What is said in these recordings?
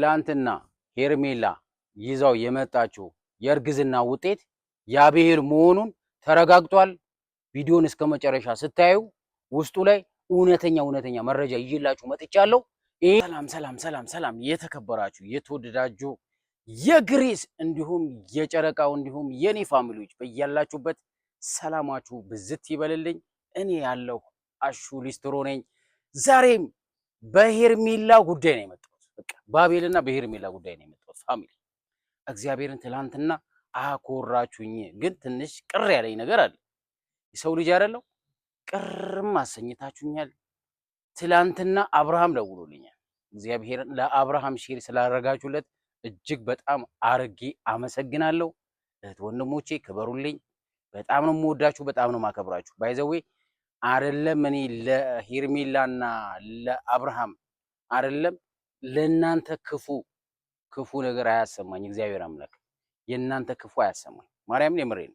ትላንትና ሄርሜላ ይዛው የመጣችው የእርግዝና ውጤት የአቤል መሆኑን ተረጋግጧል። ቪዲዮን እስከመጨረሻ ስታዩ ውስጡ ላይ እውነተኛ መረጃ ይዤላችሁ መጥቻለሁ። ሰላም የተከበራችሁ የተወደዳችሁ የግሬስ እንዲሁም የጨረቃው እንዲሁም የኔ ፋሚሊዎች በያላችሁበት ሰላማችሁ ብዝት ይበልልኝ። እኔ ያለሁ አሹ ሊስትሮ ነኝ። ዛሬም በሄርሜላ ጉዳይ ነው የመጣሁት። በቃ በአቤልና በሄርሜላ ጉዳይ ነው የመጣሁት። ፋሚሊ እግዚአብሔርን ትላንትና አኮራችሁኝ፣ ግን ትንሽ ቅር ያለኝ ነገር አለ። የሰው ልጅ አይደለው፣ ቅርም አሰኝታችሁኛል። ትላንትና አብርሃም ደውሎልኛል። እግዚአብሔርን ለአብርሃም ሼር ስላደረጋችሁለት እጅግ በጣም አርጌ አመሰግናለሁ። እህት ወንድሞቼ ክበሩልኝ። በጣም ነው የምወዳችሁ፣ በጣም ነው ማከብራችሁ። ባይዘዌ አይደለም እኔ ለሄርሜላና ለአብርሃም አይደለም ለእናንተ ክፉ ነገር አያሰማኝ። እግዚአብሔር አምላክ የእናንተ ክፉ አያሰማኝ። ማርያምን የምሬን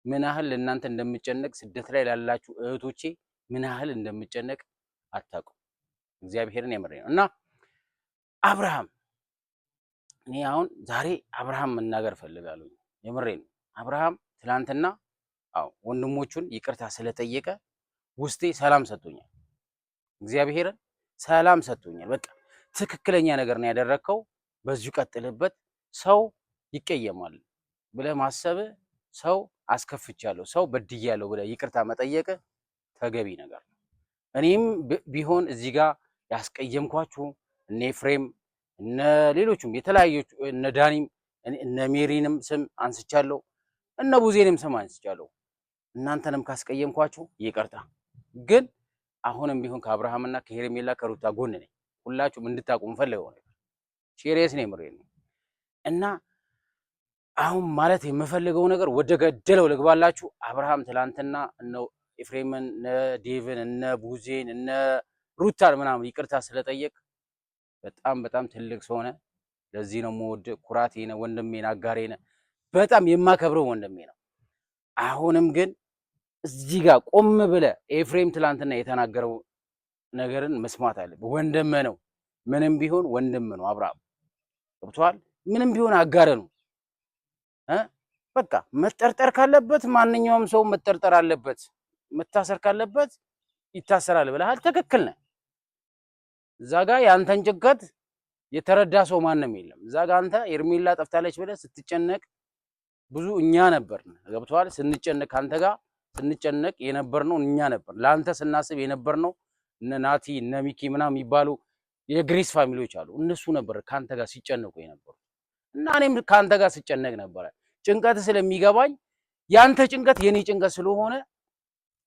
ምን ያህል ለእናንተ እንደምጨነቅ ስደት ላይ ላላችሁ እህቶቼ ምን ያህል እንደምጨነቅ አታውቁም። እግዚአብሔርን የምሬን ነው። እና አብርሃም እኔ አሁን ዛሬ አብርሃም መናገር ፈልጋለሁ። የምሬን ነው። አብርሃም ትላንትና ወንድሞቹን ይቅርታ ስለጠየቀ ውስጤ ሰላም ሰጥቶኛል። እግዚአብሔርን ሰላም ሰጥቶኛል። በቃ ትክክለኛ ነገር ነው ያደረከው። በዚሁ ቀጥልበት። ሰው ይቀየማል ብለህ ማሰብ፣ ሰው አስከፍቻለሁ፣ ሰው በድያለሁ ብለህ ይቅርታ መጠየቅ ተገቢ ነገር ነው። እኔም ቢሆን እዚህ ጋር ያስቀየምኳችሁ እነ ኤፍሬም እነ ሌሎቹም የተለያዩ እነ ዳኒም እነ ሜሪንም ስም አንስቻለሁ፣ እነ ቡዜንም ስም አንስቻለሁ። እናንተንም ካስቀየምኳችሁ ይቅርታ። ግን አሁንም ቢሆን ከአብርሃምና ከሄርሜላ ከሩታ ጎን ነኝ። ሁላችሁም እንድታቁም ፈልገው ነገር ሲሪየስ ነው የምሬን ነው። እና አሁን ማለት የምፈልገው ነገር ወደ ገደለው ልግባላችሁ። አብርሃም ትላንትና እነ ኤፍሬምን እነ ዴቭን እነ ቡዜን እነ ሩታን ምናምን ይቅርታ ስለጠየቅ በጣም ትልቅ ሰው ነህ። ለዚህ ነው የምወድህ። ኩራቴ ነህ፣ ወንድሜ ነህ፣ አጋሬ ነህ። በጣም የማከብረው ወንድሜ ነው። አሁንም ግን እዚህ ጋር ቆም ብለህ ኤፍሬም ትላንትና የተናገረው ነገርን መስማት አለብህ። ወንድም ነው፣ ምንም ቢሆን ወንድም ነው። አብርሃም ገብቶሃል? ምንም ቢሆን አጋረ ነው። በቃ መጠርጠር ካለበት ማንኛውም ሰው መጠርጠር አለበት፣ መታሰር ካለበት ይታሰራል ብለሃል። ትክክል ነህ። እዛ ጋር ያንተን ጭንቀት የተረዳ ሰው ማንም የለም። እዛ ጋር አንተ ሄርሜላ ጠፍታለች ብለህ ስትጨነቅ ብዙ እኛ ነበርን። ገብቶሃል? ስንጨነቅ ካንተ ጋር ስንጨነቅ የነበርነው እኛ ነበር። ለአንተ ስናስብ የነበርነው እነ ናቲ እነ ሚኪ ምናምን የሚባሉ የግሬስ ፋሚሊዎች አሉ። እነሱ ነበር ካንተ ጋር ሲጨነቁ የነበሩ እና እኔም ካንተ ጋር ስጨነቅ ነበረ። ጭንቀት ስለሚገባኝ ያንተ ጭንቀት የኔ ጭንቀት ስለሆነ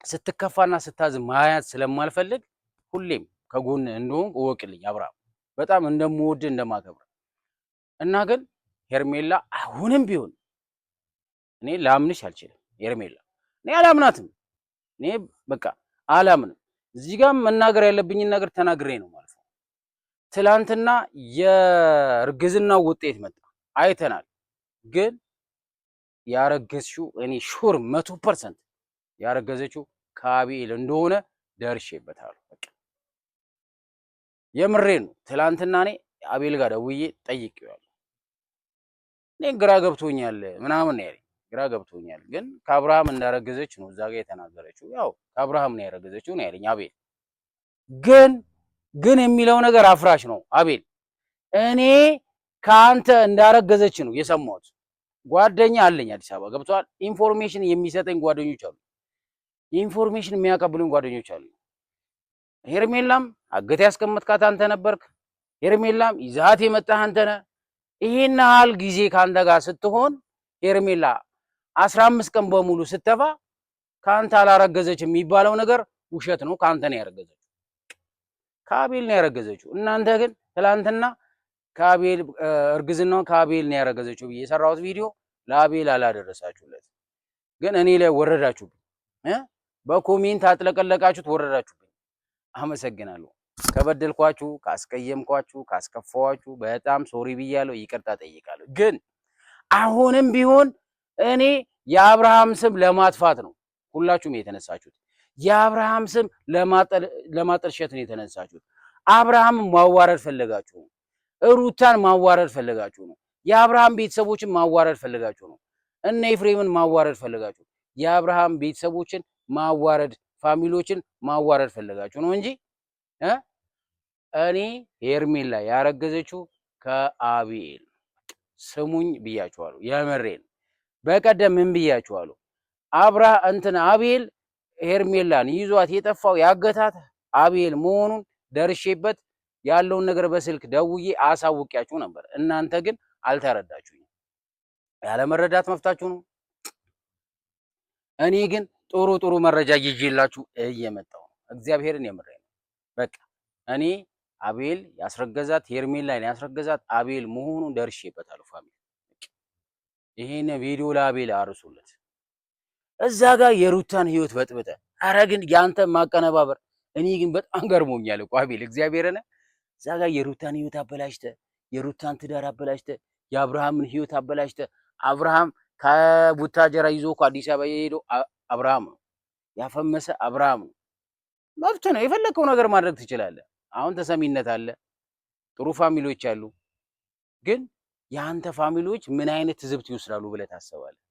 ስትከፋና ስታዝን ማያት ስለማልፈልግ ሁሌም ከጎን እንደሆን እወቅልኝ። አብርሃም በጣም እንደምወድ እንደማከብር እና ግን ሄርሜላ አሁንም ቢሆን እኔ ላምንሽ አልችልም። ሄርሜላ እኔ አላምናትም። እኔ በቃ አላምንም። እዚህ ጋር መናገር ያለብኝን ነገር ተናግሬ ነው ማለት ነው። ትላንትና የእርግዝናው ውጤት መጣ አይተናል። ግን ያረገዝሽው እኔ ሹር 100% ያረገዘችው ከአቤል እንደሆነ ደርሼበታለሁ። በቃ የምሬን ነው። ትላንትና እኔ አቤል ጋር ደውዬ ጠይቄዋለሁ። እኔ ግራ ገብቶኛል ምናምን ነው ያለኝ። ግራ ገብቶኛል ግን ከአብርሃም እንዳረገዘች ነው እዛ ጋር የተናገረችው። ያው ከአብርሃም ነው ያረገዘችው ነው ያለኝ አቤል። ግን የሚለው ነገር አፍራሽ ነው አቤል። እኔ ከአንተ እንዳረገዘች ነው የሰማሁት። ጓደኛ አለኝ አዲስ አበባ ገብቷል። ኢንፎርሜሽን የሚሰጠኝ ጓደኞች አሉ። ኢንፎርሜሽን የሚያቀብሉኝ ጓደኞች አሉ። ሄርሜላም አገት ያስቀመጥካት አንተ ነበርክ። ሄርሜላም ይዛት የመጣህ አንተ ነህ። ይሄን ያህል ጊዜ ካንተ ጋር ስትሆን ሄርሜላ 15 ቀን በሙሉ ስተፋ ካንተ አላረገዘች የሚባለው ነገር ውሸት ነው። ካንተ ነው ያረገዘችው፣ ከአቤል ነው ያረገዘችው። እናንተ ግን ትላንትና ከአቤል እርግዝናውን ከአቤል ነው ያረገዘችው ብዬ የሰራሁት ቪዲዮ ለአቤል አላደረሳችሁለት። ግን እኔ ላይ ወረዳችሁብኝ፣ በኮሜንት አጥለቀለቃችሁት፣ ወረዳችሁብኝ። አመሰግናለሁ። ከበደልኳችሁ፣ ካስቀየምኳችሁ፣ ካስከፋዋችሁ በጣም ሶሪ ብያለሁ፣ ይቅርታ ጠይቃለሁ። ግን አሁንም ቢሆን እኔ የአብርሃም ስም ለማጥፋት ነው ሁላችሁም የተነሳችሁት። የአብርሃም ስም ለማጠልሸት ነው የተነሳችሁት። አብርሃም ማዋረድ ፈለጋችሁ። ሩታን ማዋረድ ፈልጋችሁ ነው። የአብርሃም ቤተሰቦችን ማዋረድ ፈልጋችሁ ነው። እነ ኤፍሬምን ማዋረድ ፈልጋችሁ፣ የአብርሃም ቤተሰቦችን ማዋረድ፣ ፋሚሊዎችን ማዋረድ ፈልጋችሁ ነው እንጂ እኔ ሄርሜላ ያረገዘችው ከአቤል ስሙኝ ብያችኋለሁ። የመሬን በቀደም ምን ብያችኋለሁ? አቤል ሄርሜላን ይዟት የጠፋው ያገታት አቤል መሆኑን ደርሼበት ያለውን ነገር በስልክ ደውዬ አሳውቂያችሁ ነበር። እናንተ ግን አልተረዳችሁኝ። ያለመረዳት መፍታችሁ ነው። እኔ ግን ጥሩ መረጃ ይዤላችሁ እየመጣሁ ነው። እግዚአብሔርን የምሬን ነው። በቃ እኔ አቤል ያስረገዛት ሄርሜላን ያስረገዛት አቤል መሆኑን ደርሼበታለሁ። ፋሚሊ ይሄን ቪዲዮ ለአቤል አርሱለት። እዛ ጋር የሩታን ህይወት በጥብጠ፣ አረ ግን ያንተ ማቀነባበር እኔ ግን በጣም ገርሞኛል እኮ አቤል እግዚአብሔርን። እዛ ጋር የሩታን ህይወት አበላሽተ፣ የሩታን ትዳር አበላሽተ፣ የአብርሃምን ህይወት አበላሽተ። አብርሃም ከቡታጀራ ይዞ እኮ አዲስ አበባ የሄደው አብርሃም ነው። ያፈመሰ አብርሃም ነው። መብት ነው። የፈለከው ነገር ማድረግ ትችላለህ። አሁን ተሰሚነት አለ፣ ጥሩ ፋሚሊዎች አሉ። ግን የአንተ ፋሚሊዎች ምን አይነት ትዝብት ይወስዳሉ ብለህ ታስባለህ?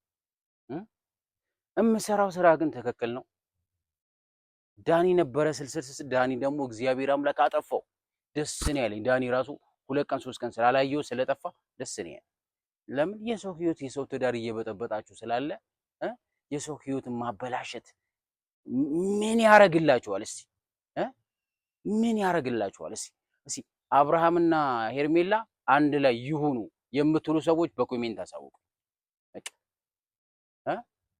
እምሰራው ስራ ግን ትክክል ነው። ዳኒ ነበረ ስልስልስ ዳኒ ደግሞ እግዚአብሔር አምላክ አጠፋው። ደስ ነው ያለኝ። ዳኒ ራሱ 2 ቀን 3 ቀን ስላላየው ስለጠፋ ደስ ነው ያለኝ። ለምን የሰው ህይወት የሰው ትዳር እየበጠበጣችሁ ስላለ የሰው ህይወት ማበላሸት ምን ያረግላችኋል? እስቲ ምን ያረግላችኋል? እስቲ አብርሃምና ሄርሜላ አንድ ላይ ይሁኑ የምትሉ ሰዎች በኮሜንት አሳውቁ።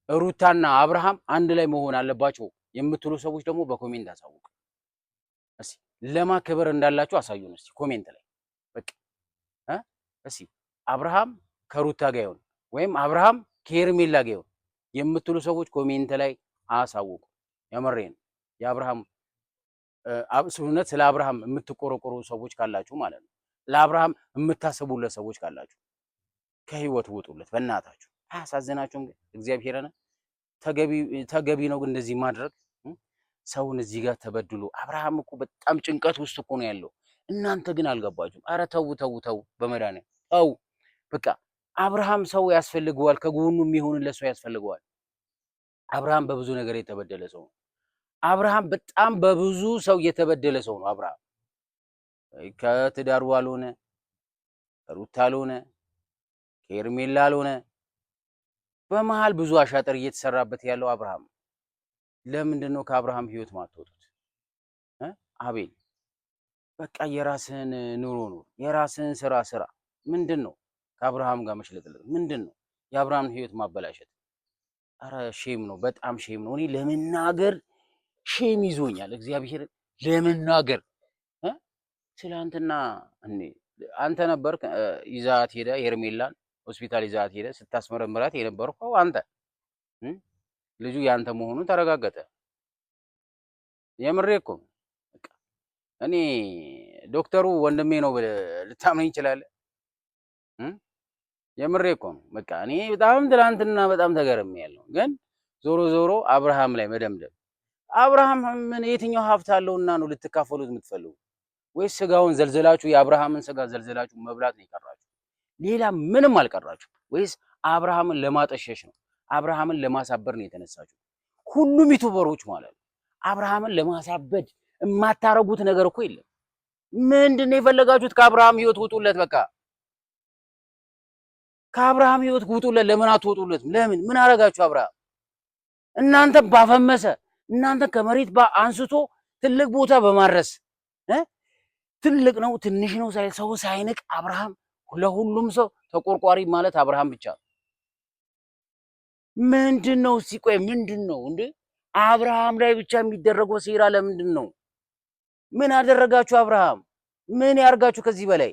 ሩታና አብርሃም አንድ ላይ መሆን አለባቸው የምትሉ ሰዎች ደግሞ በኮሜንት አሳውቁ። እስቲ ለማ ክብር እንዳላችሁ አሳዩን እስቲ ኮሜንት ላይ። በቃ እስቲ አብርሃም ከሩታ ጋር ይሁን ወይም አብርሃም ከሄርሜላ ጋር ይሁን የምትሉ ሰዎች ኮሜንት ላይ አሳውቁ። የመሬን የአብርሃም አብሱነት ስለ አብርሃም የምትቆረቆሩ ሰዎች ካላችሁ ማለት ነው፣ ለአብርሃም የምታስቡለት ሰዎች ካላችሁ ከህይወት ውጡለት በእናታችሁ። አያሳዝናችሁም? ግን እግዚአብሔርን ተገቢ ነው ግን እንደዚህ ማድረግ? ሰውን እዚህ ጋር ተበድሎ አብርሃም እኮ በጣም ጭንቀት ውስጥ እኮ ነው ያለው። እናንተ ግን አልገባችሁም። አረ ተው በመድኃኒዓለም ተው። በቃ አብርሃም ሰው ያስፈልገዋል፣ ከጎኑ የሚሆንለት ሰው ያስፈልገዋል። አብርሃም በብዙ ነገር የተበደለ ሰው ነው። አብርሃም በጣም በብዙ ሰው የተበደለ ሰው ነው። አብርሃም ከትዳሩ አልሆነ፣ ከሩታ አልሆነ፣ ከሄርሜላ አልሆነ፣ በመሃል ብዙ አሻጥር እየተሰራበት ያለው አብርሃም። ለምንድን ነው ከአብርሃም ህይወት ማትወጡት? አቤል በቃ የራስህን ኑሮ ኑር፣ የራስህን ስራ። ምንድን ነው ከአብርሃም ጋር መሽለጥለጥ? ምንድን ነው የአብርሃምን ህይወት ማበላሸት? አረ ሼም ነው፣ በጣም ሼም ነው። እኔ ለመናገር ሼም ይዞኛል። እግዚአብሔር ለመናገር ትላንትና አንተ ነበር ይዛት ሄደ ሄርሜላን ሆስፒታል ይዛት ሄደ ስታስመረምራት የነበርከው አንተ። ልጁ ያንተ መሆኑ ተረጋገጠ። የምሬ እኮ እኔ ዶክተሩ ወንድሜ ነው ልታምነኝ ይችላለህ? የምሬ እኮ ነው። በቃ እኔ በጣም ትላንትና በጣም ተገርሜያለሁ። ግን ዞሮ አብርሃም ላይ መደምደም። አብርሃም ምን የትኛው ሀብት አለውና ነው ልትካፈሉት የምትፈልጉ? ወይስ ስጋውን ዘልዘላችሁ የአብርሃምን ስጋ ዘልዘላችሁ መብላት ነው የቀራችሁ? ሌላ ምንም አልቀራችሁ? ወይስ አብርሃምን ለማጠሸሽ ነው? አብርሃምን ለማሳበር ነው የተነሳችሁ? ሁሉም ዩቲዩበሮች ማለት ነው አብርሃምን ለማሳበድ የማታረጉት ነገር እኮ የለም። ምንድን ነው የፈለጋችሁት? ከአብርሃም ህይወት ውጡለት። በቃ ከአብርሃም ህይወት ውጡለት። ለምን አትወጡለት? ለምን ምን አረጋችሁ? አብርሃም እናንተ ባፈመሰ እናንተ ከመሬት አንስቶ ትልቅ ቦታ በማድረስ ትልቅ ነው ትንሽ ነው ሰው ሳይንቅ አብርሃም ለሁሉም ሰው ተቆርቋሪ ማለት አብርሃም ብቻ ነው። ምንድነው? ሲቆይ ምንድነው እንዴ? አብርሃም ላይ ብቻ የሚደረገው ሴራ ለምንድን ነው? ምን አደረጋችሁ? አብርሃም ምን ያርጋችሁ? ከዚህ በላይ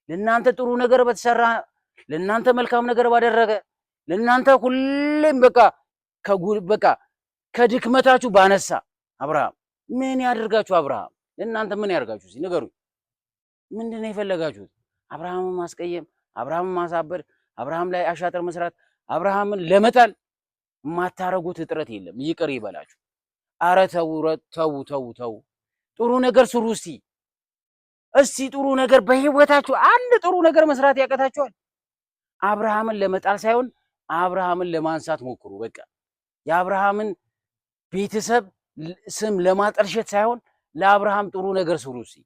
ለእናንተ ጥሩ ነገር በተሰራ ለእናንተ መልካም ነገር ባደረገ ለእናንተ ሁሌም በቃ ከድክመታችሁ ባነሳ አብርሃም ምን ያደርጋችሁ? አብርሃም ለእናንተ ምን ያርጋችሁ? እስኪ ንገሩኝ። ምንድነው የፈለጋችሁት? አብርሃምን ማስቀየም፣ አብርሃምን ማሳበድ፣ አብርሃም ላይ አሻጥር መስራት፣ አብርሃምን ለመጣል የማታረጉት እጥረት የለም። ይቅር ይበላችሁ። አረ ተው። ጥሩ ነገር ስሩ እስቲ። እስቲ ጥሩ ነገር በህይወታችሁ አንድ ጥሩ ነገር መስራት ያቀታችኋል? አብርሃምን ለመጣል ሳይሆን አብርሃምን ለማንሳት ሞክሩ። በቃ የአብርሃምን ቤተሰብ ስም ለማጠልሸት ሳይሆን ለአብርሃም ጥሩ ነገር ስሩ። እስቲ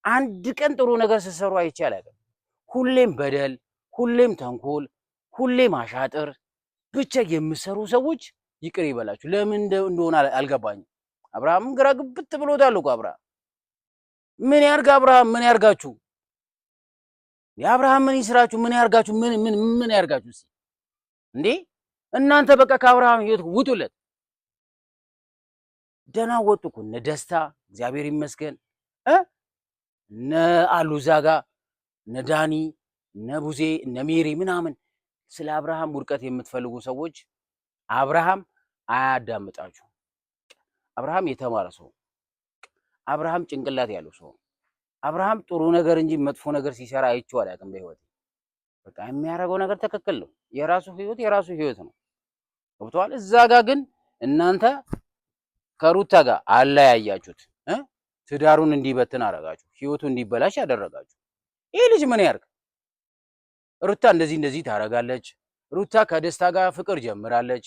አንድ ቀን ጥሩ ነገር ስትሰሩ አይቼ አላውቅም። ሁሌም በደል፣ ሁሌም ተንኮል፣ ሁሌም አሻጥር ብቻ የምሰሩ ሰዎች ይቅር ይበላችሁ። ለምን እንደሆነ አልገባኝም። አብርሃምን ግራ ግብት ብሎታል እኮ አብርሃም። ምን ያርጋ አብርሃም? ምን ያርጋችሁ? የአብርሃም ምን ይስራችሁ? ምን ያርጋችሁ? ምን ያርጋችሁ? እስቲ እንዴ እናንተ በቃ ከአብርሃም ህይወት ውጡለት። ደህና ወጡ እኮ እነ ደስታ እግዚአብሔር ይመስገን እነ አሉ እዛ ጋ እነ ዳኒ እነ ቡዜ እነ ሜሪ ምናምን። ስለ አብርሃም ውድቀት የምትፈልጉ ሰዎች አብርሃም አያዳምጣችሁ። አብርሃም የተማረ ሰው፣ አብርሃም ጭንቅላት ያለው ሰው፣ አብርሃም ጥሩ ነገር እንጂ መጥፎ ነገር ሲሰራ አይቼው አላውቅም በህይወት። በቃ የሚያደርገው ነገር ትክክል ነው። የራሱ ህይወት ነው። ገብቷል። እዛ ጋ ግን እናንተ ከሩታ ጋር አለያያችሁት። ትዳሩን እንዲበትን አረጋችሁ፣ ህይወቱ እንዲበላሽ ያደረጋችሁ። ይሄ ልጅ ምን ያርግ? ሩታ እንደዚህ ታረጋለች፣ ሩታ ከደስታ ጋር ፍቅር ጀምራለች፣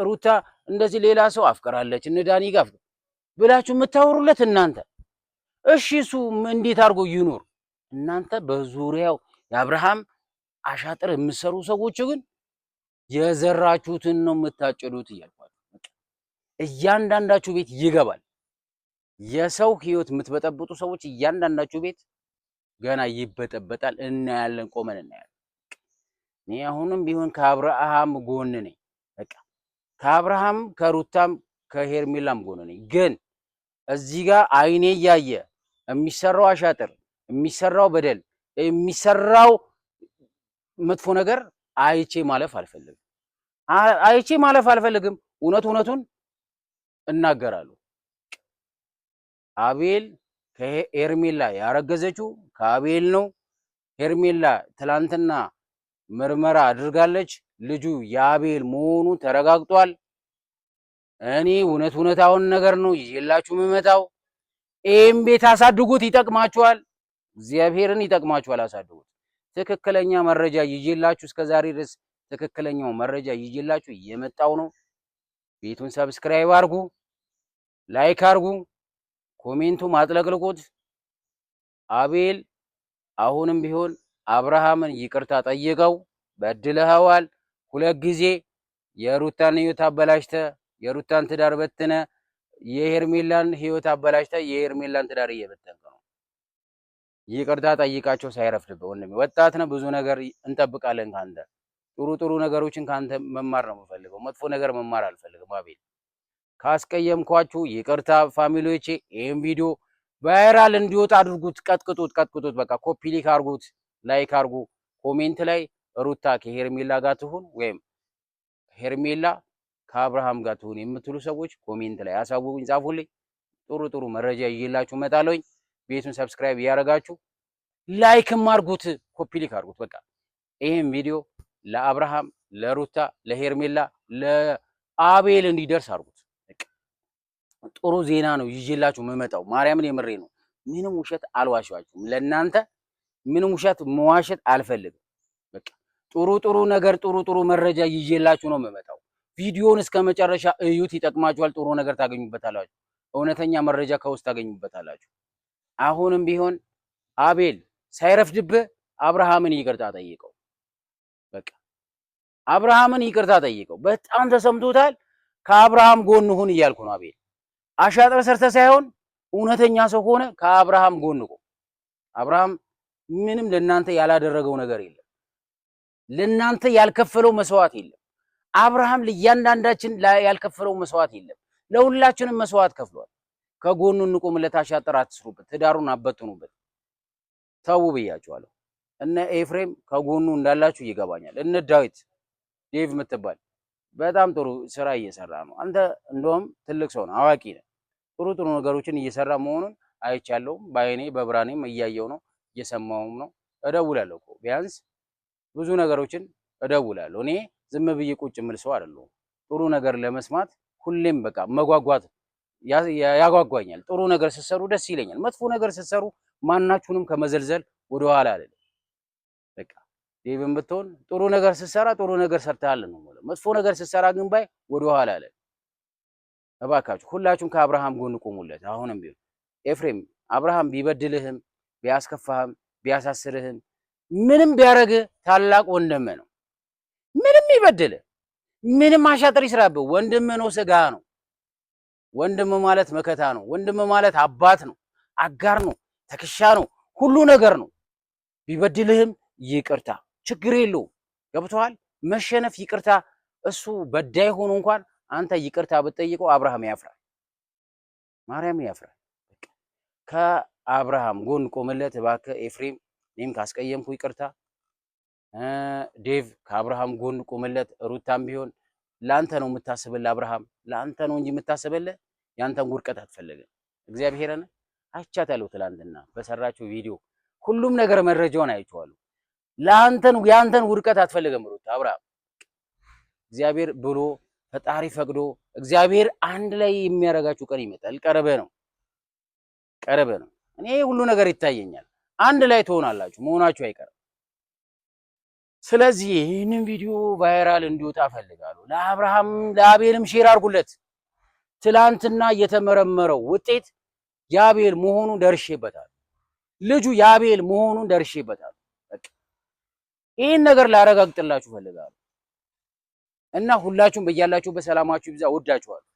ሩታ እንደዚህ ሌላ ሰው አፍቅራለች፣ እነ ዳኒ ጋር ብላችሁ የምታወሩለት እናንተ። እሺ እሱ እንዴት አድርጎ ይኖር? እናንተ በዙሪያው የአብርሃም አሻጥር የምትሰሩ ሰዎች ግን የዘራችሁትን ነው የምታጭዱት እያልኳችሁ። እያንዳንዳችሁ ቤት ይገባል። የሰው ህይወት የምትበጠብጡ ሰዎች እያንዳንዳችሁ ቤት ገና ይበጠበጣል። እናያለን፣ ቆመን እናያለን። እኔ አሁንም ቢሆን ከአብርሃም ጎን ነኝ። በቃ ከአብርሃም ከሩታም ከሄርሜላም ጎን ነኝ። ግን እዚህ ጋር አይኔ እያየ የሚሰራው አሻጥር፣ የሚሰራው በደል፣ የሚሰራው መጥፎ ነገር አይቼ ማለፍ አልፈልግም። እውነቱን እናገራለሁ። አቤል ከሄርሜላ ያረገዘችው ከአቤል ነው። ሄርሜላ ትላንትና ምርመራ አድርጋለች። ልጁ የአቤል መሆኑ ተረጋግጧል። እኔ እውነታውን ነገር ነው ይዤላችሁ የምመጣው። ይህም ቤት አሳድጉት፣ ይጠቅማችኋል። እግዚአብሔርን ይጠቅማችኋል፣ አሳድጉት። ትክክለኛ መረጃ ይዤላችሁ እስከዛሬ ድረስ ትክክለኛው መረጃ ይዤላችሁ እየመጣው ነው። ቤቱን ሰብስክራይብ አርጉ፣ ላይክ አርጉ፣ ኮሜንቱ ማጥለቅልቁት። አቤል አሁንም ቢሆን አብርሃምን ይቅርታ ጠይቀው። በድለኸዋል። 2 ጊዜ የሩታን ህይወት አበላሽተ፣ የሩታን ትዳር በትነ፣ የሄርሜላን ህይወት አበላሽተ፣ የሄርሜላን ትዳር እየበተንከ ነው። ይቅርታ ጠይቃቸው ሳይረፍድብህ ወንድሜ። ወጣት ነህ፣ ብዙ ነገር እንጠብቃለን ካንተ። ጥሩ ነገሮችን ካንተ መማር ነው የምፈልገው። መጥፎ ነገር መማር አልፈልግም። አቤል ካስቀየምኳችሁ ይቅርታ ፋሚሊዎቼ። ይሄን ቪዲዮ ቫይራል እንዲወጣ አድርጉት። ቀጥቅጡት። በቃ ኮፒ ሊክ አርጉት፣ ላይክ አርጉ። ኮሜንት ላይ ሩታ ከሄርሜላ ጋር ትሁን ወይም ሄርሜላ ከአብርሃም ጋር ትሁን የምትሉ ሰዎች ኮሜንት ላይ አሳውቁኝ፣ ጻፉልኝ። ጥሩ መረጃ ይዤላችሁ እመጣለሁኝ። ቤቱን ሰብስክራይብ እያደረጋችሁ ላይክም አርጉት፣ ኮፒ ሊክ አርጉት። በቃ ይሄን ቪዲዮ ለአብርሃም፣ ለሩታ፣ ለሄርሜላ፣ ለአቤል እንዲደርስ አርጉት። ጥሩ ዜና ነው ይዤላችሁ የምመጣው። ማርያምን የምሬ ነው። ምንም ውሸት አልዋሻችሁም። ለእናንተ ምንም ውሸት መዋሸት አልፈልግም። በቃ ጥሩ ነገር ጥሩ መረጃ ይዤላችሁ ነው የምመጣው። ቪዲዮውን እስከ መጨረሻ እዩት፣ ይጠቅማችኋል። ጥሩ ነገር ታገኙበታላችሁ። እውነተኛ መረጃ ከውስጥ ታገኙበታላችሁ። አሁንም ቢሆን አቤል ሳይረፍድብህ አብርሃምን ይቅርታ ጠይቀው። በቃ አብርሃምን ይቅርታ ጠይቀው። በጣም ተሰምቶታል። ከአብርሃም ጎን ሁን እያልኩ ነው። አቤል አሻጥር ሰርተ ሳይሆን እውነተኛ ሰው ሆነ ከአብርሃም ጎን ቆም። አብርሃም ምንም ለናንተ ያላደረገው ነገር የለም። ለናንተ ያልከፈለው መስዋዕት የለም። አብርሃም ለእያንዳንዳችን ያልከፈለው መስዋዕት የለም። ለሁላችንም መስዋዕት ከፍሏል። ከጎኑ እንቆምለት። አሻጥር አትስሩበት፣ ትዳሩን አበትኑበት። ተው ብያችኋለሁ። እነ ኤፍሬም ከጎኑ እንዳላችሁ ይገባኛል። እነ ዳዊት ዴቭ የምትባል በጣም ጥሩ ስራ እየሰራ ነው። አንተ እንደውም ትልቅ ሰው ነው፣ አዋቂ ነህ። ጥሩ ነገሮችን እየሰራ መሆኑን አይቻለሁም። በአይኔ በብራኔም እያየው ነው፣ እየሰማውም ነው። እደውላለሁ እኮ ቢያንስ ብዙ ነገሮችን እደውላለሁ። እኔ ዝም ብዬ ቁጭ የምል ሰው አይደለሁም። ጥሩ ነገር ለመስማት ሁሌም በቃ መጓጓት ያጓጓኛል። ጥሩ ነገር ስትሰሩ ደስ ይለኛል። መጥፎ ነገር ስትሰሩ ማናችሁንም ከመዘልዘል ወደ ኋላ አይደለም። በቃ ዴቭን ብትሆን ጥሩ ነገር ስትሰራ ጥሩ ነገር ሰርተሃል ነው ማለት። መጥፎ ነገር ስትሰራ ግን ባይ ወደ ኋላ አይደለም። እባካችሁ ሁላችሁም ከአብርሃም ጎን ቆሙለት። አሁንም ቢሆን ኤፍሬም አብርሃም ቢበድልህም ቢያስከፋህም ቢያሳስርህም ምንም ቢያረግ ታላቅ ወንድም ነው። ምንም ይበድል ምንም አሻጥር ይስራብህ ወንድም ነው፣ ስጋ ነው። ወንድም ማለት መከታ ነው። ወንድም ማለት አባት ነው፣ አጋር ነው፣ ተክሻ ነው፣ ሁሉ ነገር ነው። ቢበድልህም ይቅርታ ችግር የለውም። ገብቶሃል? መሸነፍ ይቅርታ። እሱ በዳይ ሆኖ እንኳን አንተ ይቅርታ ብትጠይቀው አብርሃም ያፍራል፣ ማርያምን ያፍራል። ከአብርሃም ጎን ቆምለት እባክህ ኤፍሬም። እኔም ካስቀየምኩ ይቅርታ። ዴቭ ከአብርሃም ጎን ቆምለት። ሩታም ቢሆን ላንተ ነው የምታስብልህ። አብርሃም ላንተ ነው እንጂ የምታስብልህ ያንተን ውድቀት አትፈልግም። እግዚአብሔርን አይቻታለሁ ትላንትና በሰራችው ቪዲዮ ሁሉም ነገር መረጃውን አይቼዋለሁ። ያንተን ውድቀት አትፈልግም ሩታ። አብርሃም እግዚአብሔር ብሎ ፈጣሪ ፈቅዶ እግዚአብሔር አንድ ላይ የሚያረጋችሁ ቀን ይመጣል። ቀረበ ነው። እኔ ሁሉ ነገር ይታየኛል። አንድ ላይ ትሆናላችሁ፣ መሆናችሁ አይቀርም። ስለዚህ ይህንን ቪዲዮ ቫይራል እንዲወጣ ፈልጋለሁ። ለአብርሃም ለአቤልም ሼር አድርጉለት። ትላንትና የተመረመረው ውጤት የአቤል መሆኑን ደርሼበታል። ልጁ የአቤል መሆኑን ደርሼበታል። በቃ ይህን ነገር ላረጋግጥላችሁ ፈልጋለሁ እና ሁላችሁም በያላችሁበት ሰላማችሁ ይብዛ። ወዳችኋለሁ።